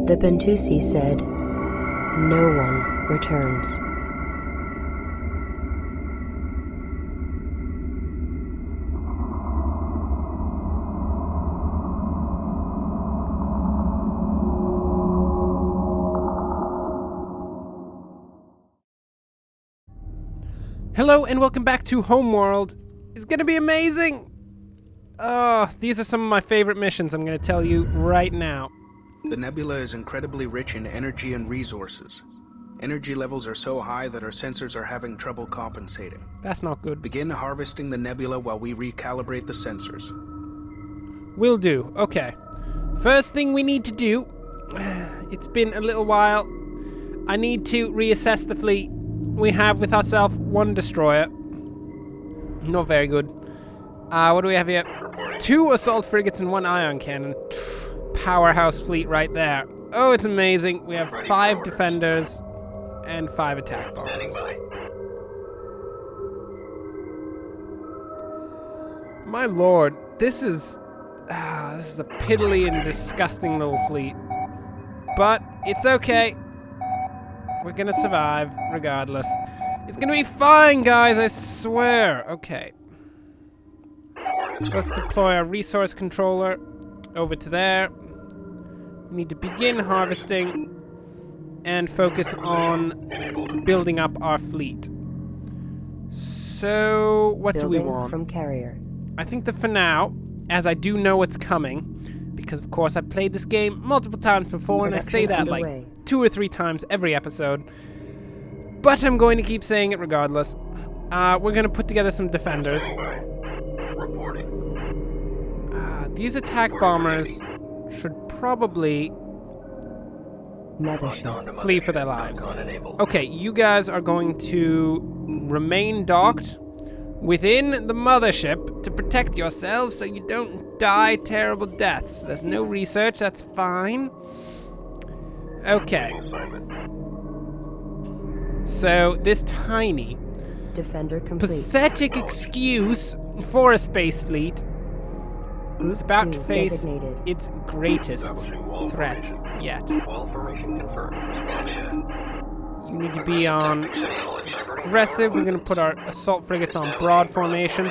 The Bentusi said, "No one returns." Hello and welcome back to Homeworld. It's gonna be amazing! These are some of my favorite missions, I'm gonna tell you right now. The nebula is incredibly rich in energy and resources. Energy levels are so high that our sensors are having trouble compensating. That's not good. Begin harvesting the nebula while we recalibrate the sensors. Will do. Okay. First thing we need to do, it's been a little while, I need to reassess the fleet. We have with ourselves one destroyer. Not very good. What do we have here? 2 assault frigates and 1 ion cannon. Powerhouse fleet right there. Oh, it's amazing. We have 5 defenders and 5 attack bombers. My lord, this is a piddly and disgusting little fleet. But it's okay. We're gonna survive regardless. It's gonna be fine, guys, I swear. Okay. So let's deploy our resource controller over to there. We need to begin harvesting and focus on building up our fleet. So, what do we want? From carrier. I think that for now, as I do know what's coming, because of course I've played this game multiple times before, and I say that like 2 or 3 times every episode, but I'm going to keep saying it regardless. We're going to put together some defenders. These attack bombers should probably flee for their lives. Okay, you guys are going to remain docked within the mothership to protect yourselves so you don't die terrible deaths. There's no research, that's fine. Okay. So, this tiny, pathetic excuse for a space fleet is about to face its greatest threat yet. You need to be on aggressive. We're going to put our assault frigates on broad formation.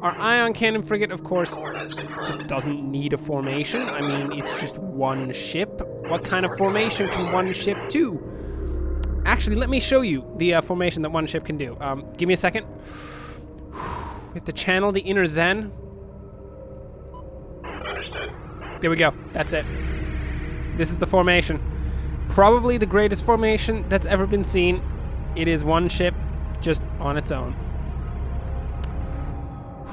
Our ion cannon frigate, of course, just doesn't need a formation. I mean, it's just one ship. What kind of formation can one ship do? Actually, let me show you the formation that one ship can do. Give me a second. We have to channel the inner Zen. There we go. That's it. This is the formation. Probably the greatest formation that's ever been seen. It is one ship just on its own.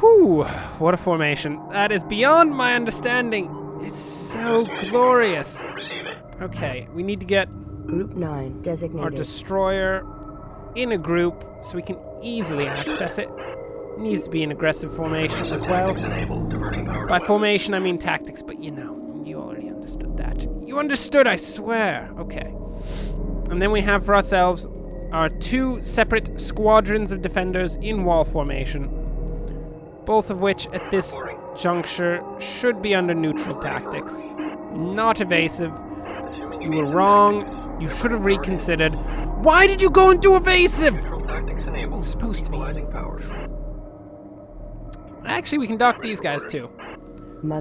Whew, what a formation. That is beyond my understanding. It's so glorious. Okay, we need to get Group 9 designated. Our destroyer in a group so we can easily access it. It needs to be in aggressive formation as well. By formation, I mean tactics, but you know, you already understood that. You understood, I swear. Okay. And then we have for ourselves our 2 separate squadrons of defenders in wall formation, both of which at this juncture should be under neutral tactics. Not evasive. You were wrong. You should have reconsidered. Why did you go into evasive? It was supposed to be. Actually, we can dock these guys too.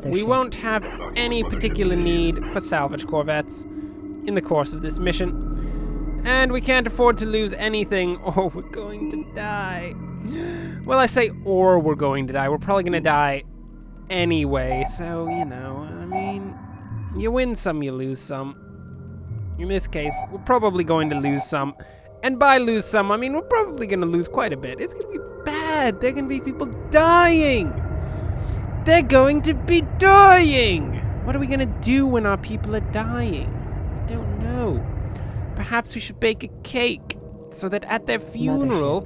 We won't have any particular need for salvage corvettes in the course of this mission. And we can't afford to lose anything or we're going to die. Well, I say or we're going to die. We're probably going to die anyway. So, you know, I mean, you win some, you lose some. In this case, we're probably going to lose some. And by lose some, I mean we're probably going to lose quite a bit. It's going to be bad. There are going to be people dying. They're going to be dying. What are we going to do when our people are dying? I don't know. Perhaps we should bake a cake so that at their funeral,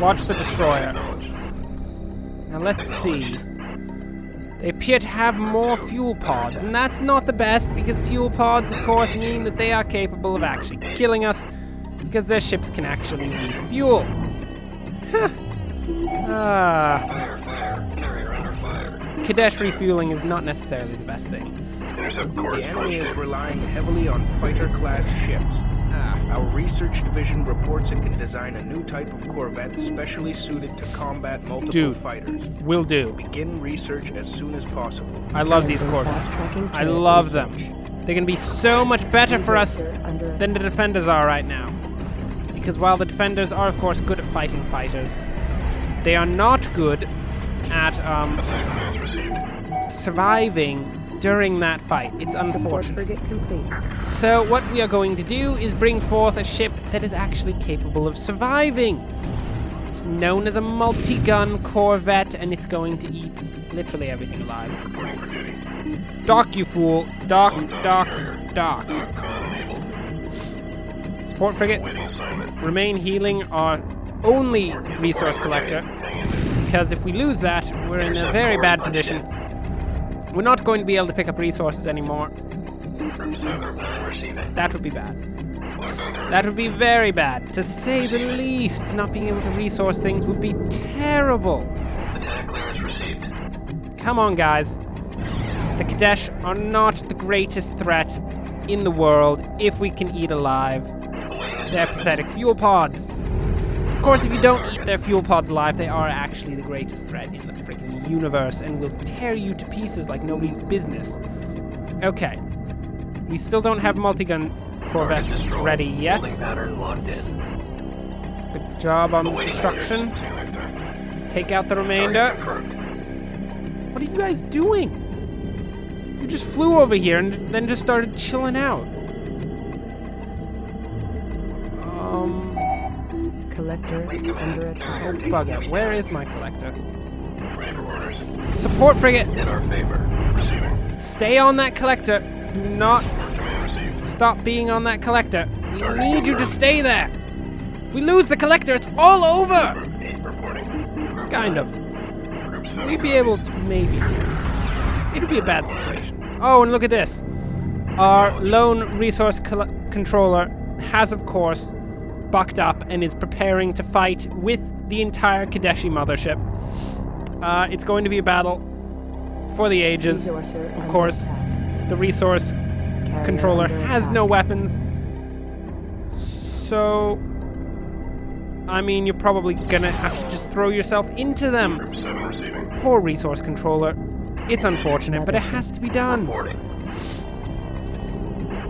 Watch the destroyer. Now let's see. They appear to have more fuel pods, and that's not the best, because fuel pods, of course, mean that they are capable of actually killing us, because their ships can actually refuel. Huh. Kadesh refueling is not necessarily the best thing. The enemy is relying heavily on fighter-class ships. Our research division reports it can design a new type of corvette specially suited to combat multiple fighters. Will do. Begin research as soon as possible. I love these corvettes. I love them. They're going to be so much better for us than the defenders are right now. Because while the defenders are, of course, good at fighting fighters, they are not good at surviving during that fight. It's unfortunate. So what we are going to do is bring forth a ship that is actually capable of surviving. It's known as a multi-gun corvette, and it's going to eat literally everything alive. Dock, you fool. Dock, dock, dock. Support frigate. Remain healing our only resource collector, because if we lose that, we're in a very bad position. We're not going to be able to pick up resources anymore. That would be bad. That would be very bad. To say the least, not being able to resource things would be terrible. Come on, guys. The Kadesh are not the greatest threat in the world if we can eat alive their pathetic fuel pods. Of course, if you don't eat their fuel pods alive, they are actually the greatest threat in the freaking universe and will tear you to pieces like nobody's business. Okay. We still don't have multi-gun corvettes ready yet. Good job on the destruction. Take out the remainder. What are you guys doing? You just flew over here and then just started chilling out. Collector under attack. Oh, bugger. Where is my collector? Support frigate! In our favor. Receiving. Stay on that collector. Do not stop being on that collector. We need you to stay there. If we lose the collector, it's all over! Kind of. We'd be able to maybe see it. It'd be a bad situation. Oh, and look at this. Our lone resource controller has, of course, bucked up and is preparing to fight with the entire Kadeshi mothership. It's going to be a battle for the ages. Of course, the resource controller has no weapons. So, I mean, you're probably gonna have to just throw yourself into them. Poor resource controller. It's unfortunate, but it has to be done.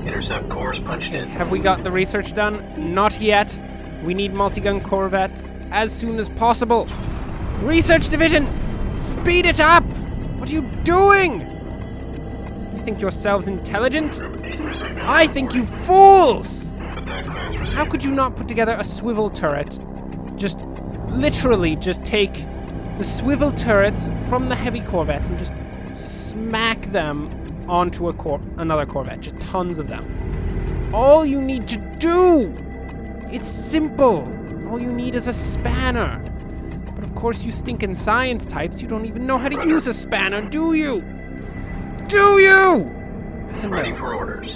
Intercept course punched in. Have we got the research done? Not yet. We need multi-gun corvettes as soon as possible. Research division! Speed it up! What are you doing? You think yourselves intelligent? I think you fools! How could you not put together a swivel turret? Just literally just take the swivel turrets from the heavy corvettes and just smack them onto another corvette. Just tons of them. It's all you need to do. It's simple. All you need is a spanner. But of course, you stinking science types, you don't even know how to use a spanner, do you? Do you? Yes and Ready no. for orders.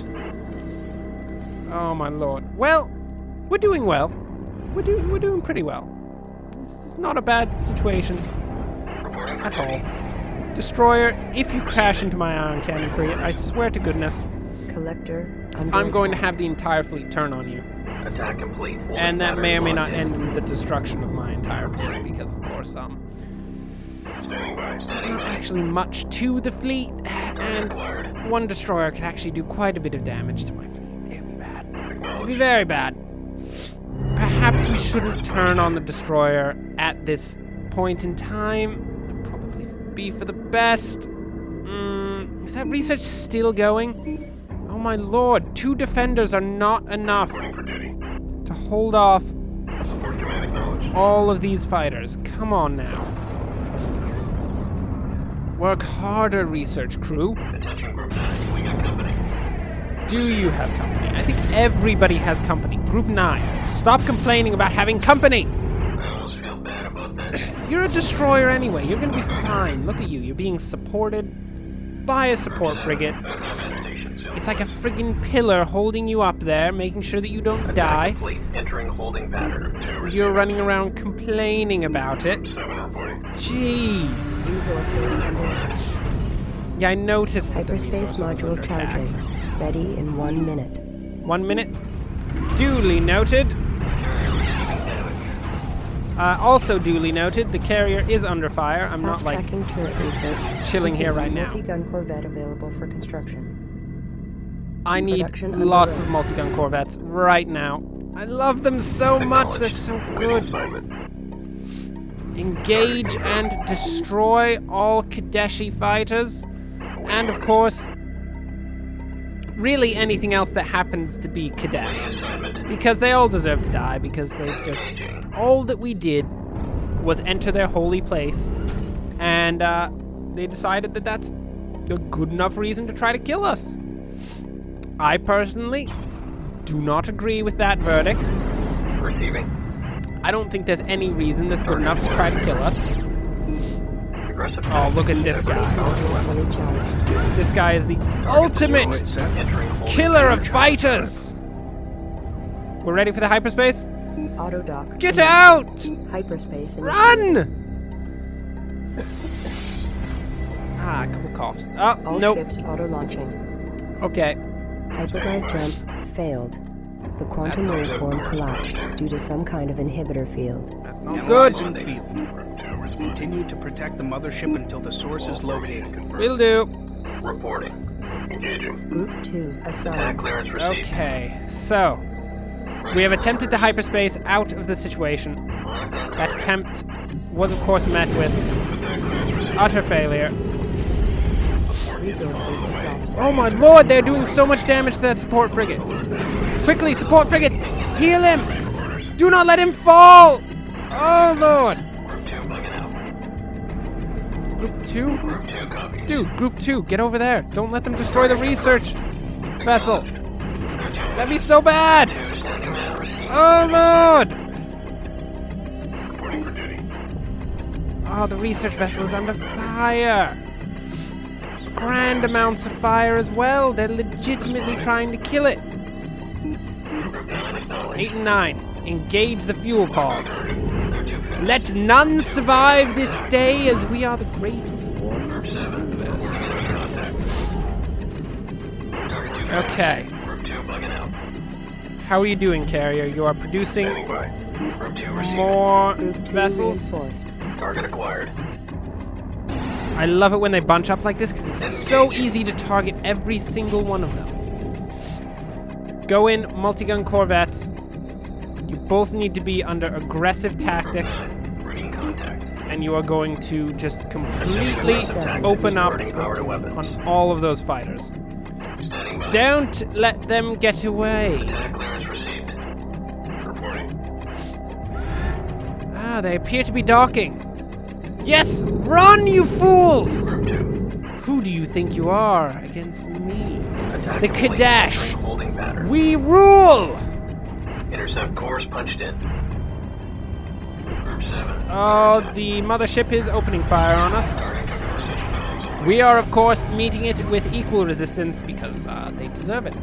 Oh my lord. Well, we're doing well. We're doing pretty well. It's not a bad situation at all. Destroyer, if you crash into my ion cannon frigate, I swear to goodness, Collector I'm going to have the entire fleet turn on you. Attack complete. And that may or may not end in the destruction of my entire fleet, because of course, there's not actually much to the fleet, and one destroyer could actually do quite a bit of damage to my fleet. It would be bad. It would be very bad. Perhaps we shouldn't turn on the destroyer at this point in time. It'd probably be for the best. Is that research still going? Oh my lord, 2 defenders are not enough to hold off all of these fighters. Come on now. Work harder, research crew. Attention Group 9, we got company. Do you have company? I think everybody has company. Group 9, stop complaining about having company. I almost feel You're a destroyer anyway. You're gonna be fine. Look at you. You're being supported by a support frigate. It's like a friggin' pillar holding you up there, making sure that you don't die. You're running around complaining about it. Jeez. Yeah, I noticed that. Hyperspace module charging. Ready in 1 minute. 1 minute. Duly noted. Also duly noted, the carrier is under fire. I'm not like turret research. chilling here right now. Multi-gun corvette available for construction. I need lots of multi-gun corvettes right now. I love them so much. They're so good. Engage and destroy all Kadeshi fighters. And of course, really anything else that happens to be Kadesh. Because they all deserve to die, because they've just... All that we did was enter their holy place, and they decided that that's a good enough reason to try to kill us. I personally do not agree with that verdict. Receiving. I don't think there's any reason that's good enough to try to kill us. Oh, look at this guy. This guy is the ultimate killer of fighters. We're ready for the hyperspace? Auto dock. Get out! Hyperspace. Run! A couple coughs. Oh, All nope. ships auto launching. Okay. Hyperdrive jump failed. The quantum waveform collapsed due to some kind of inhibitor field. That's not good. Field. Continue to protect the mothership until the source is located. Will do. Reporting. Engaging. Group 2 assigned. Clearance received. Okay, so we have attempted to hyperspace out of the situation. That attempt was, of course, met with utter failure. Resources exhausted. Oh my lord, they're doing so much damage to that support frigate. Quickly, support frigates, heal him! Do not let him fall! Oh lord! Group 2? Dude, Group 2, get over there. Don't let them destroy the research vessel. That'd be so bad! Oh lord! Oh, the research vessel is under fire. It's grand amounts of fire as well. They're legitimately trying to kill it. 8 and 9. Engage the fuel pods. Let none survive this day, as we are the greatest warriors in the universe. Okay. How are you doing, carrier? You are producing more vessels. Target acquired. I love it when they bunch up like this because it's so easy to target every single one of them. Go in, multi-gun corvettes. You both need to be under aggressive tactics. And you are going to just completely open up on all of those fighters. Don't let them get away. Ah, they appear to be docking. Yes! Run, you fools! Who do you think you are against me? The Kadesh! We rule! Intercept course punched in. Group 7. Oh, the mothership is opening fire on us. We are, of course, meeting it with equal resistance because they deserve it.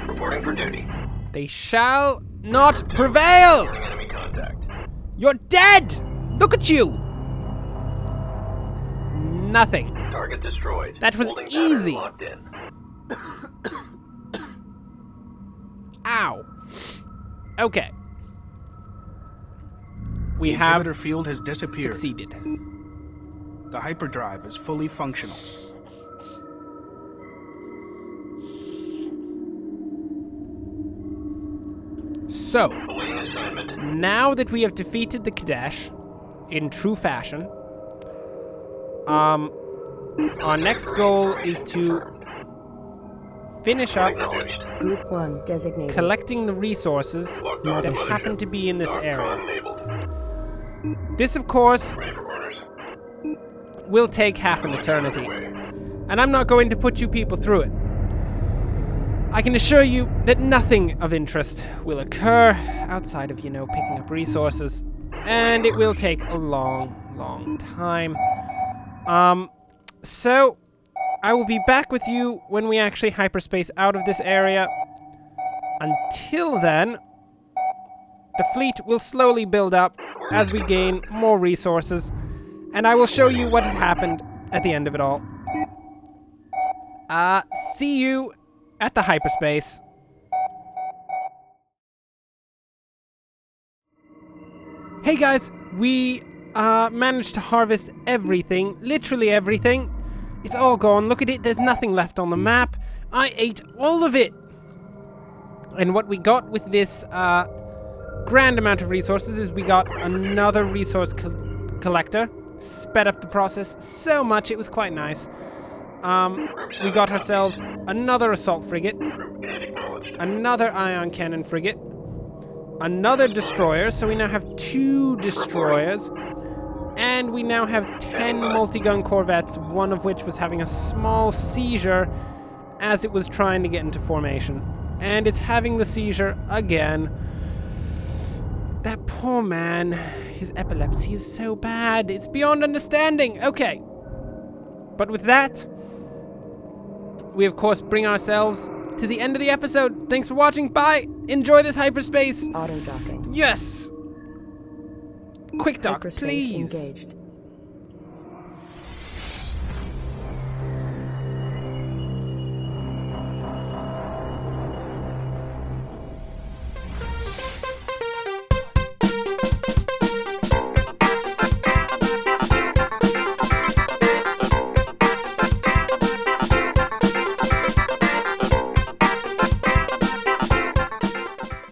Reporting for duty. They shall not prevail! Enemy contact. You're dead! Look at you! Nothing. Target destroyed. That was Holding easy. locked in. Ow. Okay. We The have inhibitor field has disappeared. succeeded. The hyperdrive is fully functional. So, Awaiting assignment. now that we have defeated the Kadesh in true fashion, our next goal is to finish up Acknowledged. Group 1 designated. collecting the resources that happen to be in this area. This, of course, Ready for orders. will take half an eternity, and I'm not going to put you people through it. I can assure you that nothing of interest will occur outside of, picking up resources. And it will take a long, long time. So, I will be back with you when we actually hyperspace out of this area. Until then, the fleet will slowly build up as we gain more resources. And I will show you what has happened at the end of it all. See you at the hyperspace. Hey guys, we managed to harvest everything, literally everything. It's all gone. Look at it, there's nothing left on the map. I ate all of it. And what we got with this grand amount of resources is we got another resource collector. Sped up the process so much, it was quite nice. We got ourselves another assault frigate, another ion cannon frigate, another destroyer, so we now have 2 destroyers, and we now have 10 multi-gun corvettes, one of which was having a small seizure as it was trying to get into formation. And it's having the seizure again. That poor man, his epilepsy is so bad, it's beyond understanding. Okay, but with that, we of course bring ourselves to the end of the episode. Thanks for watching, bye! Enjoy this hyperspace! Auto docking. Yes! Quick dock, Hyperspace please! engaged.